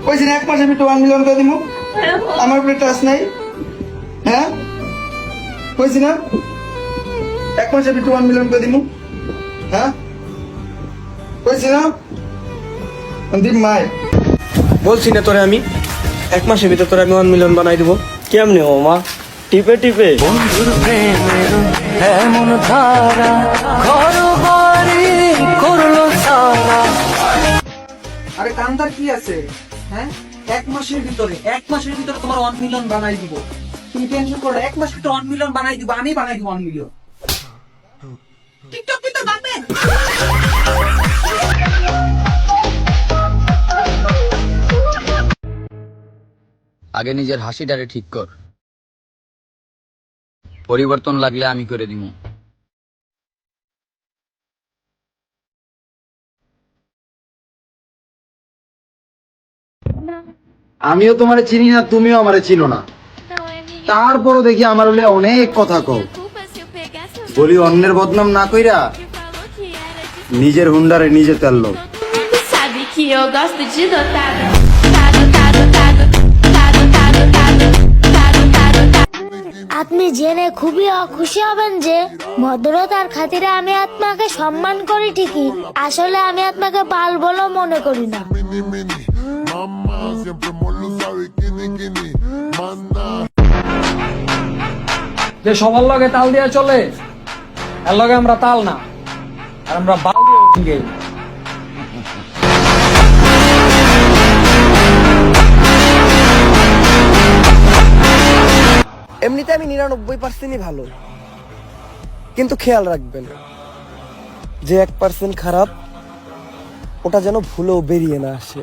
কইছি না 1 মাসের ভিতরে 1 মিলিয়ন করে দিমু। আমার উপরে ট্রাস্ট নাই? হ্যাঁ কইছি না 1 মাসের ভিতরে 1 মিলিয়ন করে দিমু। হ্যাঁ কইছি না দিম মাই। বলছি না তোরে আমি 1 মাসের ভিতর তোরে আমি 1 মিলিয়ন বানাই দিব। কেমনে ও মা? টিপে টিপে? বন্ধুর প্রেমের এমন ধারা ঘর বাড়ি করলো সারা। আরে কান্দার কি আছে? হ্যাঁ 1 মাসের ভিতরে তোমার 1 মিলিয়ন বানাই দিব। তুমি টেনশন করো, 1 মাসের ভিতরে 1 মিলিয়ন বানাই দিব, আমি বানাই দিব 1 মিলিয়ন। টিকটক তো বাপের। আগে নিজের হাসিটারে ঠিক কর, পরিবর্তন লাগলে আমি করে দিব। আমিও তোমারে চিনি না, তুমিও আমারে চিনো না, তারপরও দেখি আমার হলে অনেক কথা কও। বলি অন্যের বদনাম না কইরা নিজের হুন্ডারে নিজে তেললো। Sabe que eu gosto de dotado. Tado, tado, tado. Tado, tado, tado. Tado, tado, tado. আপনি জেনে খুবই খুশি হবেন যে ভদ্রতার খাতিরে আমি আত্মাকে সম্মান করি ঠিকই, আসলে আমি আত্মাকে বাল বলেও মনে করি না। যে সবার লগে তাল দিয়া চলে, এর লগে আমরা তাল না, আর আমরা বাল দিয়ে এমনিতে আমি 99%ই ভালো, কিন্তু খেয়াল রাখবেন যে 1% খারাপ ওটা যেন ভুলেও বেরিয়ে না আসে।